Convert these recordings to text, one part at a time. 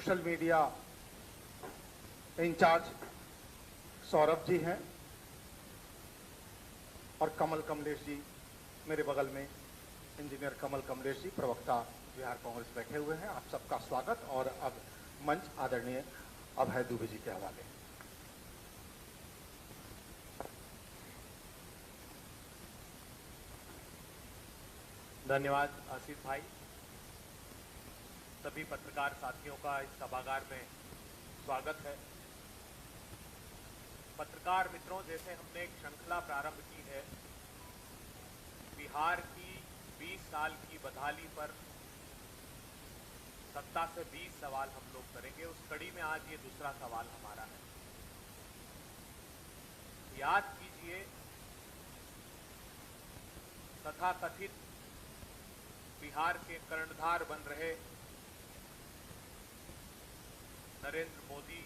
Social media in charge Saurabh ji हैं और कमल कमलेश जी मेरे बगल में, इंजीनियर कमल कमलेश जी प्रवक्ता बिहार कांग्रेस बैठे हुए हैं। आप सबका स्वागत। और अब मंच आदरणीय अभय दुबे जी के हवाले। धन्यवाद आसिफ भाई। सभी पत्रकार साथियों का इस सभागार में स्वागत है। पत्रकार मित्रों, जैसे हमने एक श्रृंखला प्रारंभ की है बिहार की 20 साल की बदहाली पर 17 से 20 सवाल हम लोग करेंगे। उस कड़ी में आज ये दूसरा सवाल हमारा है। याद कीजिए, तथाकथित बिहार के कर्णधार बन रहे नरेंद्र मोदी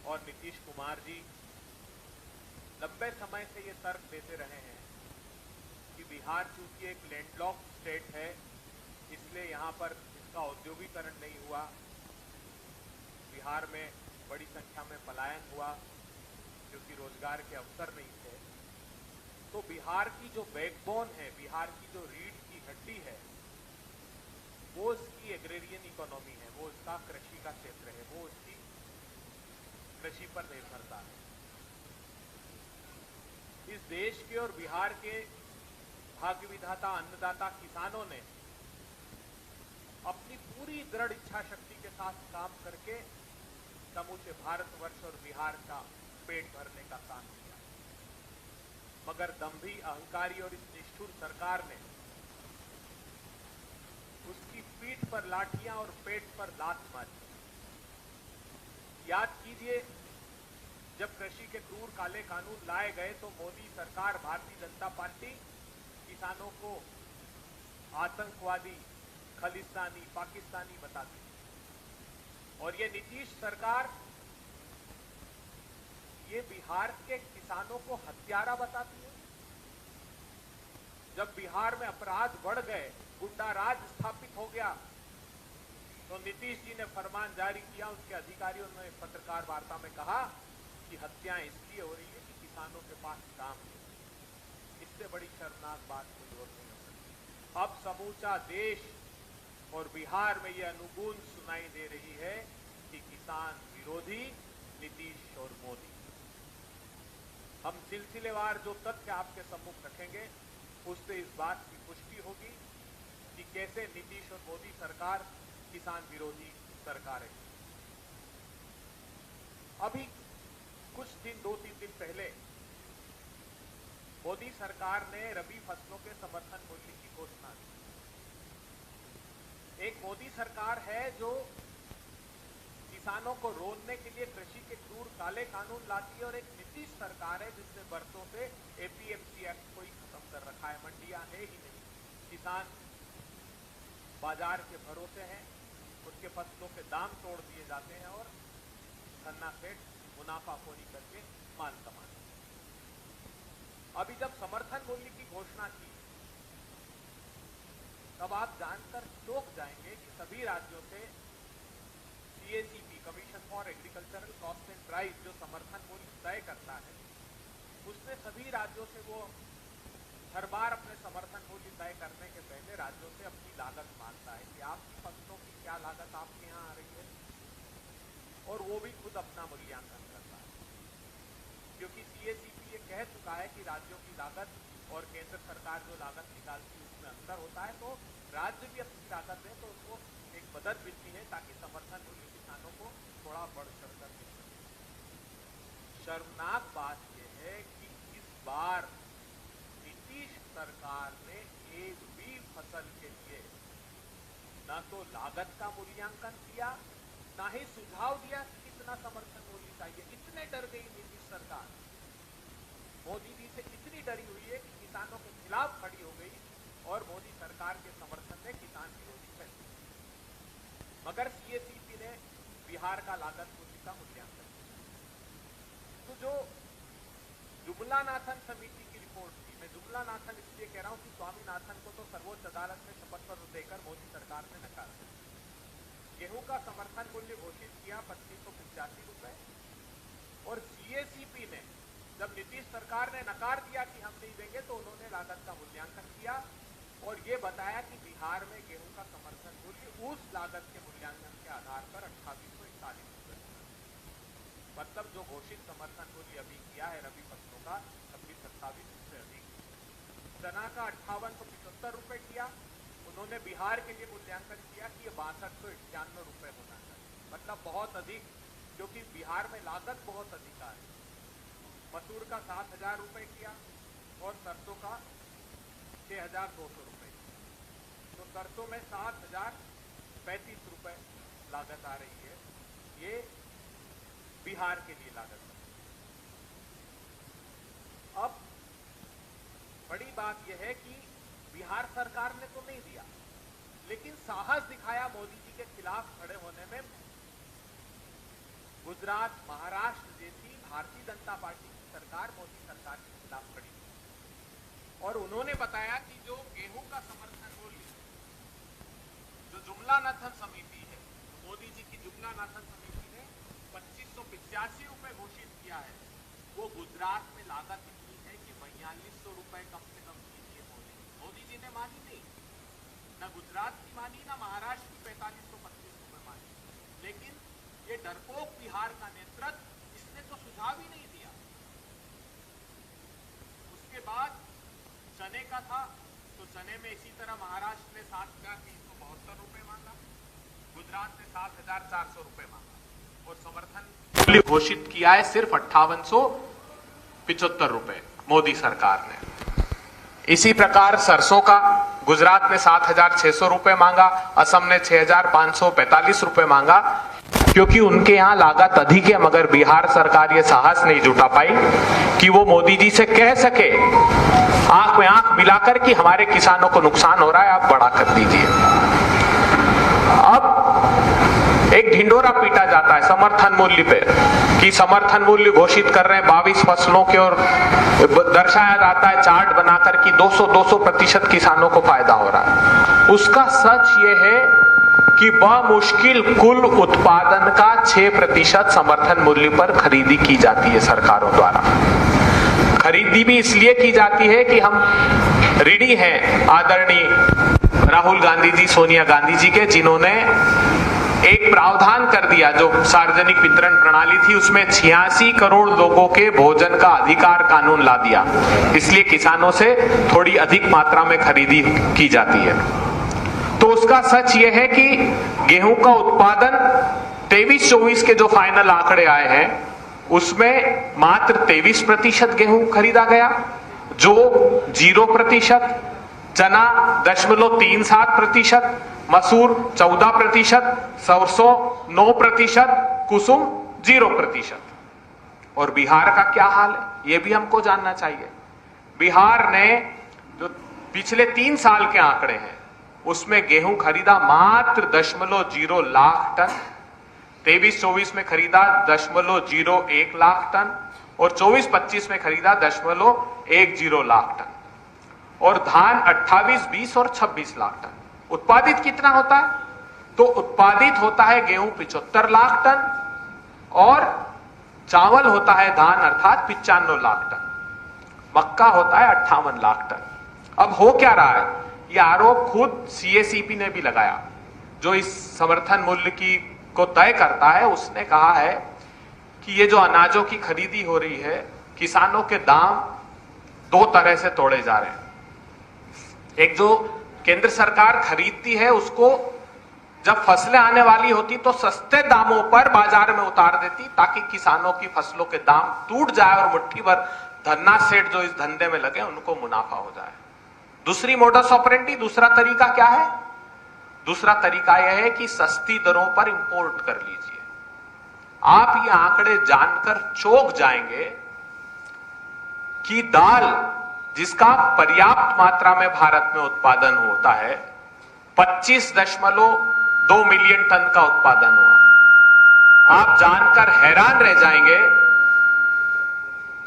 और नीतीश कुमार जी लंबे समय से ये तर्क देते रहे हैं कि बिहार चूंकि एक लैंडलॉक्ड स्टेट है, इसलिए यहां पर इसका औद्योगिकरण नहीं हुआ, बिहार में बड़ी संख्या में पलायन हुआ क्योंकि रोजगार के अवसर नहीं थे। तो बिहार की जो बैकबोन है, बिहार की जो रीढ़ की हड्डी है, वो इसकी एग्रेरियन इकोनॉमी है, वो इसका कृषि का क्षेत्र है, वो इसकी कृषि पर निर्भरता है। इस देश के और बिहार के भाग्य विधाता अन्नदाता किसानों ने अपनी पूरी दृढ़ इच्छा शक्ति के साथ काम करके समूचे भारतवर्ष और बिहार का पेट भरने का काम किया। मगर दंभी, अहंकारी और इस निष्ठुर सरकार ने उसकी पीठ पर लाठियां और पेट पर लात मारी। याद कीजिए, जब कृषि के क्रूर काले कानून लाए गए तो मोदी सरकार, भारतीय जनता पार्टी किसानों को आतंकवादी, खालिस्तानी, पाकिस्तानी बताती और ये नीतीश सरकार ये बिहार के किसानों को हत्यारा बताती है। जब बिहार में अपराध बढ़ गए, गुंडा राज स्थापित हो गया, तो नीतीश जी ने फरमान जारी किया। उसके अधिकारियों ने पत्रकार वार्ता में कहा कि हत्याएं इसलिए हो रही है कि किसानों के पास काम नहीं। इससे बड़ी शर्मनाक बात कोई और नहीं हो सकती। अब समूचा देश और बिहार में यह अनुगूंज सुनाई दे रही है कि किसान विरोधी नीतीश और मोदी। हम सिलसिलेवार जो तथ्य आपके सम्मुख रखेंगे, उससे इस बात की पुष्टि होगी कि कैसे नीतीश और मोदी सरकार किसान विरोधी सरकार है। अभी कुछ दिन, 2-3 दिन पहले मोदी सरकार ने रबी फसलों के समर्थन मूल्य की घोषणा की। एक मोदी सरकार है जो किसानों को रोनने के लिए कृषि के क्रूर काले कानून लाती है, और एक नीतीश सरकार है जिसने बरसों से एपीएमसी एक्ट को ही खत्म कर रखा है। मंडियां है ही नहीं, किसान बाजार के भरोसे हैं, उनके फसलों के दाम तोड़ दिए जाते हैं और धन्ना सेठ मुनाफाखोरी करके माल कमाते हैं। अभी जब समर्थन मूल्य की घोषणा की, तब आप जानकर चौंक जाएंगे कि सभी राज्यों से CACP, commission for agricultural cost and price, जो समर्थन मूल्य तय करता है, उसने सभी राज्यों से वो हर बार अपने समर्थन मूल्य तय करने के पहले राज्यों से अपनी लागत मांगता है कि आपकी फसलों की क्या लागत आपके यहाँ आ रही है, और वो भी खुद अपना मूल्यांकन करता है। क्योंकि सीएसीपी ये कह चुका है कि राज्यों की लागत और केंद्र सरकार जो लागत निकालती है उसमें अंतर होता है, तो राज्य भी अपनी लागत दें तो उसको एक मदद मिलती है ताकि समर्थन मूल्य किसानों को थोड़ा बढ़ चढ़कर मिल सके। शर्मनाक बात यह है कि इस बार नीतीश सरकार ने एक भी फसल के लिए न तो लागत का मूल्यांकन किया, ना ही सुझाव दिया कि कितना समर्थन मूल्य चाहिए। इतने डर गई नीतीश सरकार, मोदी जी से इतनी डरी हुई है कि किसानों के खिलाफ खड़ी हो गई और मोदी सरकार के समर्थन में किसान विरोधी फैसले। मगर सीएसीपी ने बिहार का लागत मूल्य का मूल्यांकन किया। तो जो जुगलानाथन समिति की रिपोर्ट थी, मैं जुगलानाथन इसलिए कह रहा हूं कि स्वामीनाथन को तो सर्वोच्च अदालत में शपथ पत्र देकर मोदी सरकार ने नकार दिया। गेहूं का समर्थन मूल्य घोषित किया 2585 रुपए, और सीएसीपी ने जब नीतीश सरकार ने नकार दिया कि हम नहीं देंगे तो उन्होंने लागत का मूल्यांकन किया और ये बताया कि बिहार में गेहूं का समर्थन मूल्य उस लागत के मूल्यांकन के आधार पर 2841 रुपए, मतलब जो घोषित समर्थन मूल्य अभी किया है रबी फसलों का 26-27 से अधिक। चना का 5875 रुपए किया, उन्होंने बिहार के लिए मूल्यांकन किया कि ये 6291 रुपए होना चाहिए, मतलब बहुत अधिक, क्योंकि बिहार में लागत बहुत अधिक है। मसूर का 7000 रुपए किया और सरसों का 6200 रुपए, तो सरसों में 7035 रुपए लागत आ रही है, ये बिहार के लिए लागत है। अब बड़ी बात यह है कि बिहार सरकार ने तो नहीं दिया, लेकिन साहस दिखाया मोदी जी के खिलाफ खड़े होने में गुजरात, महाराष्ट्र जैसी भारतीय जनता पार्टी की सरकार मोदी सरकार के खिलाफ खड़ी, और उन्होंने बताया कि जो गेहूं का समर्थन मूल्य जो जुमलानाथन समिति है, मोदी जी की जुमलानाथन समिति ने 2585 रुपए घोषित किया है, वो गुजरात में लागत इतनी है कि 4200 रुपए कम से कम कीजिए। मोदी जी ने मानी नहीं, न गुजरात की मानी, न महाराष्ट्र की 4525 रुपए मानी, लेकिन ये डरपोक बिहार का नेतृत्व इसने तो सुझाव ही नहीं दिया। उसके बाद चने का था, तो चने में इसी तरह महाराष्ट्र ने 7372 रुपए मांगा, गुजरात ने 7400 रुपए मांगा, और समर्थन मूल्य घोषित किया है सिर्फ 5875 रुपए मोदी सरकार ने। इसी प्रकार सरसों का गुजरात ने 7600 रुपए मांगा, असम ने 6545 रुपए मांगा, क्योंकि उनके यहां लागत अधिक है, मगर बिहार सरकार ये साहस नहीं जुटा पाई कि वो मोदी जी से कह सके आंख में आंख मिलाकर कि हमारे किसानों को नुकसान हो रहा है, आप बड़ा कर दीजिए। अब एक ढिंडोरा पीटा जाता है समर्थन मूल्य पे कि समर्थन मूल्य घोषित कर रहे हैं 22 फसलों के, और दर्शाया जाता है चार्ट बनाकर कि 200% किसानों को फायदा हो रहा है। उसका सच ये है कि बमुश्किल कुल उत्पादन का 6% समर्थन मूल्य पर खरीदी की जाती है सरकारों द्वारा। खरीदी भी इसलिए की जाती है कि हम ऋणी हैं आदरणीय राहुल गांधी जी, सोनिया गांधी जी के, जिन्होंने एक प्रावधान कर दिया, जो सार्वजनिक वितरण प्रणाली थी उसमें 86 करोड़ लोगों के भोजन का अधिकार कानून ला दिया, इसलिए किसानों से थोड़ी अधिक मात्रा में खरीदी की जाती है। तो उसका सच यह है कि गेहूं का उत्पादन 23-24 के जो फाइनल आंकड़े आए हैं उसमें मात्र 23% गेहूं खरीदा गया, जो 0%, चना 0.37%, मसूर 14%, सरसों 9%, कुसुम 0%। और बिहार का क्या हाल है यह भी हमको जानना चाहिए। बिहार ने जो पिछले 3 साल के आंकड़े हैं उसमें गेहूं खरीदा मात्र 0.0 लाख टन, 23-24 में खरीदा 0.01 लाख टन, और 24-25 में खरीदा 0.10 लाख टन, और धान 28, 20 और 26 लाख टन। उत्पादित कितना होता है? तो उत्पादित होता है गेहूं 75 लाख टन और चावल होता है धान अर्थात 95 लाख टन, मक्का होता है 58 लाख टन। अब हो क्या रहा है, यह आरोप खुद सीएसीपी ने भी लगाया, जो इस समर्थन मूल्य की को तय करता है। उसने कहा है कि ये जो अनाजों की खरीदी हो रही है, किसानों के दाम 2 तरह से तोड़े जा रहे हैं। एक जो केंद्र सरकार खरीदती है उसको जब फसलें आने वाली होती तो सस्ते दामों पर बाजार में उतार देती, ताकि किसानों की फसलों के दाम टूट जाए और मुट्ठी भर धन्ना सेठ जो इस धंधे में लगे उनको मुनाफा हो जाए। दूसरी मोडस ऑपरेंडी, दूसरा तरीका क्या है? दूसरा तरीका यह है कि सस्ती दरों पर इंपोर्ट कर लीजिए। आप ये आंकड़े जानकर चौंक जाएंगे कि दाल जिसका पर्याप्त मात्रा में भारत में उत्पादन होता है, 25.2 मिलियन टन का उत्पादन हुआ। आप जानकर हैरान रह जाएंगे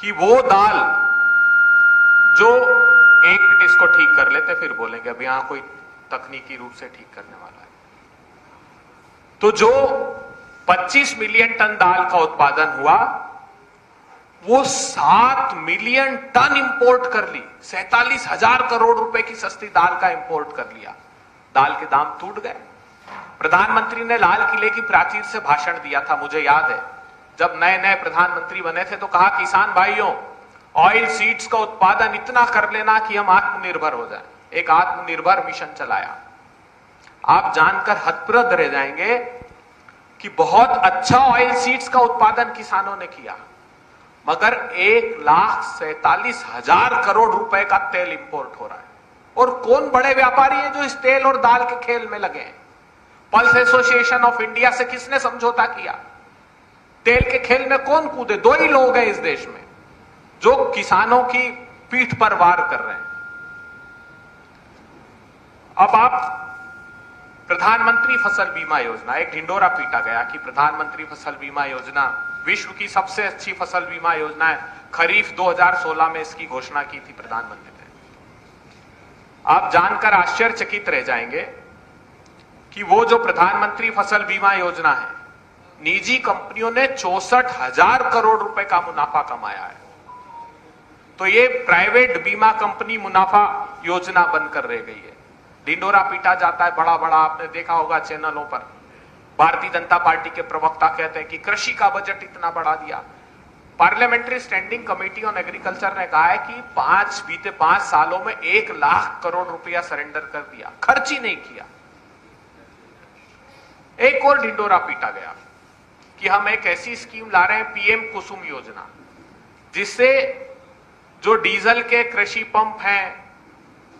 कि वो दाल जो, एक मिनट इसको ठीक कर लेते फिर बोलेंगे, अब यहां कोई तकनीकी रूप से ठीक करने वाला है। तो जो 25 मिलियन टन दाल का उत्पादन हुआ, वो 7 मिलियन टन इंपोर्ट कर ली। 47,000 करोड़ रुपए की सस्ती दाल का इंपोर्ट कर लिया। दाल के दाम टूट गए। प्रधानमंत्री ने लाल किले की प्राचीर से भाषण दिया था, मुझे याद है, जब नए नए प्रधानमंत्री बने थे, तो कहा, किसान भाइयों, ऑयल सीड्स का उत्पादन इतना कर लेना कि हम आत्मनिर्भर हो जाएं। एक आत्मनिर्भर मिशन चलाया। आप जानकर हतप्रद रह जाएंगे कि बहुत अच्छा ऑयल सीड्स का उत्पादन किसानों ने किया, मगर 1,47,000 करोड़ रुपए का तेल इंपोर्ट हो रहा है। और कौन बड़े व्यापारी हैं जो इस तेल और दाल के खेल में लगे हैं? पल्स एसोसिएशन ऑफ इंडिया से किसने समझौता किया? तेल के खेल में कौन कूदे? 2 ही लोग हैं इस देश में जो किसानों की पीठ पर वार कर रहे हैं। अब आप प्रधानमंत्री फसल बीमा योजना, एक ढिंडोरा पीटा गया कि प्रधानमंत्री फसल बीमा योजना विश्व की सबसे अच्छी फसल बीमा योजना है। खरीफ 2016 में इसकी घोषणा की थी प्रधानमंत्री ने। आप जानकर आश्चर्यचकित रह जाएंगे कि वो जो प्रधानमंत्री फसल बीमा योजना है, निजी कंपनियों ने 64,000 करोड़ रुपए का मुनाफा कमाया है। तो ये प्राइवेट बीमा कंपनी मुनाफा योजना बनकर रह गई है। ढिंडोरा पीटा जाता है बड़ा बड़ा, आपने देखा होगा चैनलों पर। भारतीय जनता पार्टी के प्रवक्ता कहते हैं कि कृषि का बजट इतना बढ़ा दिया। Parliamentary standing committee on agriculture ने कहा है कि बीते 5 सालों में 1 लाख करोड़ रुपया सरेंडर कर दिया, खर्च ही नहीं किया। एक और ढिंडोरा पीटा गया कि हम एक ऐसी स्कीम ला रहे हैं, पीएम कुसुम योजना, जिससे जो डीजल के कृषि पंप हैं,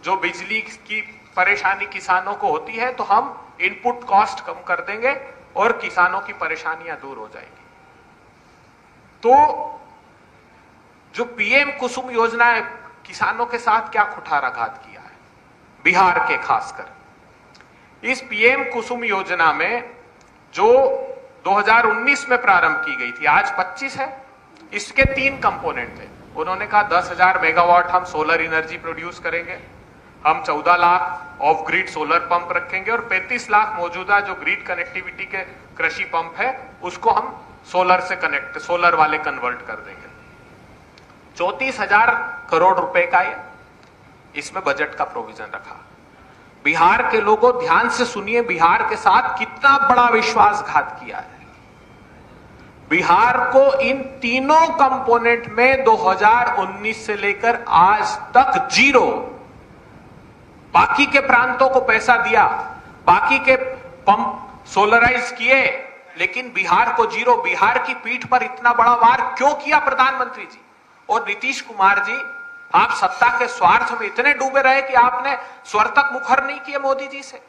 जो बिजली की परेशानी किसानों को होती है, तो हम इनपुट कॉस्ट कम कर देंगे और किसानों की परेशानियां दूर हो जाएंगी। तो जो पीएम कुसुम योजना है, किसानों के साथ क्या कुठाराघात किया है, बिहार के खासकर। इस पीएम कुसुम योजना में जो 2019 में प्रारंभ की गई थी, आज 25 है, इसके 3 कंपोनेंट थे। उन्होंने कहा 10,000 मेगावाट हम सोलर एनर्जी प्रोड्यूस करेंगे, हम 14 lakh of grid solar pump रखेंगे और 35 लाख मौजूदा जो ग्रिड कनेक्टिविटी के कृषि पंप है उसको हम सोलर वाले कन्वर्ट कर देंगे। 34,000 करोड़ रुपए का ये इसमें बजट का प्रोविजन रखा। बिहार के लोगों, ध्यान से सुनिए, बिहार के साथ कितना बड़ा विश्वासघात किया है। बिहार को इन तीनों कंपोनेंट में 2019 से लेकर आज तक 0। बाकी के प्रांतों को पैसा दिया, बाकी के पंप सोलराइज किए, लेकिन बिहार को 0। बिहार की पीठ पर इतना बड़ा वार क्यों किया प्रधानमंत्री जी और नीतीश कुमार जी? आप सत्ता के स्वार्थ में इतने डूबे रहे कि आपने स्वर तक मुखर नहीं किए मोदी जी से।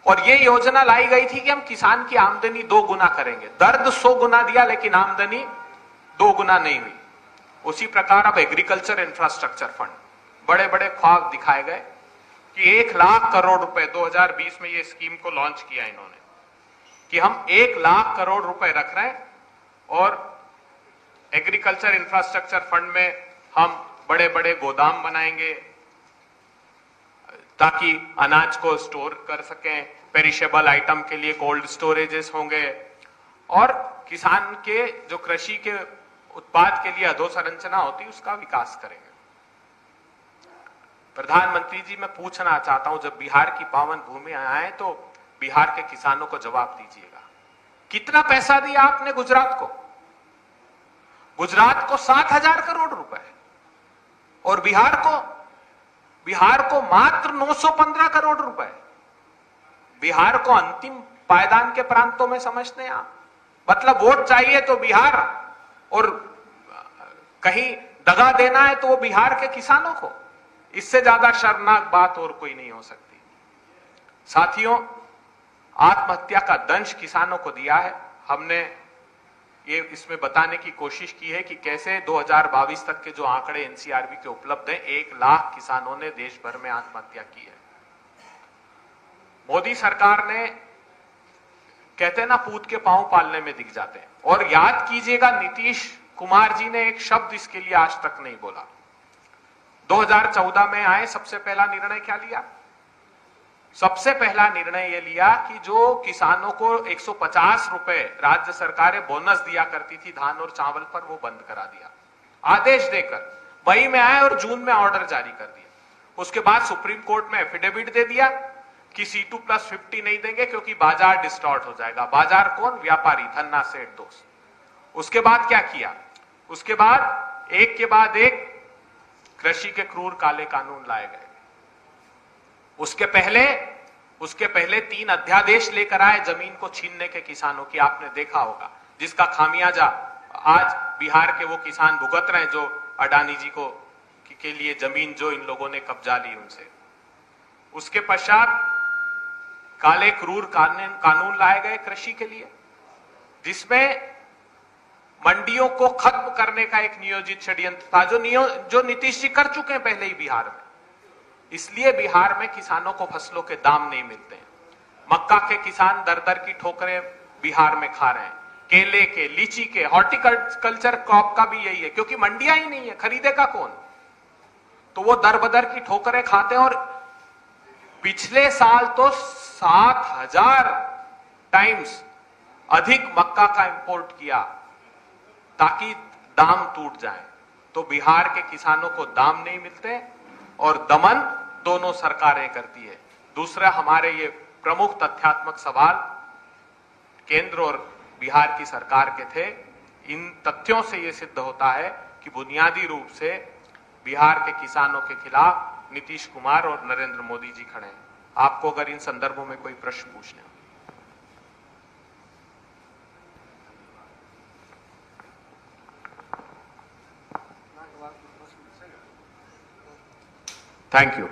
और यह योजना लाई गई थी कि हम किसान की आमदनी 2 गुना करेंगे। दर्द 100 गुना दिया, लेकिन आमदनी 2 गुना नहीं हुई। उसी प्रकार अब एग्रीकल्चर इंफ्रास्ट्रक्चर फंड, बड़े बड़े ख्वाब दिखाए गए कि 1 लाख करोड़ रुपए 2020 में ये स्कीम को लॉन्च किया इन्होंने कि हम 1 लाख करोड़ रुपए रख रहे हैं और एग्रीकल्चर इंफ्रास्ट्रक्चर फंड में हम बड़े बड़े गोदाम बनाएंगे ताकि अनाज को स्टोर कर सकें, पेरिशेबल आइटम के लिए कोल्ड स्टोरेजेस होंगे और किसान के जो कृषि के उत्पाद के लिए अधोसंरचना होती है उसका विकास करेंगे। प्रधानमंत्री जी, मैं पूछना चाहता हूं, जब बिहार की पावन भूमि आए तो बिहार के किसानों को जवाब दीजिएगा। कितना पैसा दिया आपने गुजरात को? गुजरात को 7,000 करोड़ रुपए और बिहार को मात्र 915 करोड़ रुपए। बिहार को अंतिम पायदान के प्रांतों में समझते हैं आप। मतलब वोट चाहिए तो बिहार, और कहीं दगा देना है तो वो बिहार के किसानों को। इससे ज्यादा शर्मनाक बात और कोई नहीं हो सकती। साथियों, आत्महत्या का दंश किसानों को दिया है। हमने ये इसमें बताने की कोशिश की है कि कैसे 2022 तक के जो आंकड़े एनसीआरबी के उपलब्ध हैं, 1 लाख किसानों ने देश भर में आत्महत्या की है। मोदी सरकार ने, कहते हैं ना, पूत के पांव पालने में दिख जाते हैं। और याद कीजिएगा, नीतीश कुमार जी ने एक शब्द इसके लिए आज तक नहीं बोला। 2014 में आए, सबसे पहला निर्णय क्या लिया? सबसे पहला निर्णय यह लिया कि जो किसानों को 150 रुपए राज्य सरकारें बोनस दिया करती थी धान और चावल पर, वो बंद करा दिया आदेश देकर। मई में आए और जून में ऑर्डर जारी कर दिया। उसके बाद सुप्रीम कोर्ट में एफिडेविट दे दिया कि C2+50 नहीं देंगे क्योंकि बाजार डिस्टॉर्ट हो जाएगा। बाजार कौन? व्यापारी, धन्ना सेठ दोस्त। उसके बाद क्या किया? उसके बाद एक के बाद एक कृषि के क्रूर काले कानून लाए गए। उसके पहले 3 अध्यादेश लेकर आए जमीन को छीनने के किसानों की, आपने देखा होगा, जिसका खामियाजा आज बिहार के वो किसान भुगत रहे हैं जो अडानी जी को के लिए जमीन जो इन लोगों ने कब्जा ली उनसे। उसके पश्चात काले क्रूर कानून लाए गए कृषि के लिए, जिसमें मंडियों को खत्म करने का एक नियोजित षड्यंत्र था जो नीतीश जी कर चुके हैं पहले ही बिहार में। इसलिए बिहार में किसानों को फसलों के दाम नहीं मिलते हैं। मक्का के किसान दर दर की ठोकरें बिहार में खा रहे हैं, केले के, लीची के, हॉर्टिकल्चर क्रॉप का भी यही है, क्योंकि मंडियां ही नहीं है, खरीदेगा कौन? तो वो दर बदर की ठोकरें खाते हैं। और पिछले साल तो 7000 टाइम्स अधिक मक्का का इंपोर्ट किया ताकि दाम टूट जाए। तो बिहार के किसानों को दाम नहीं मिलते और दमन दोनों सरकारें करती है। दूसरा, हमारे ये प्रमुख तथ्यात्मक सवाल केंद्र और बिहार की सरकार के थे। इन तथ्यों से यह सिद्ध होता है कि बुनियादी रूप से बिहार के किसानों के खिलाफ नीतीश कुमार और नरेंद्र मोदी जी खड़े हैं। आपको अगर इन संदर्भों में कोई प्रश्न पूछने हो। Thank you.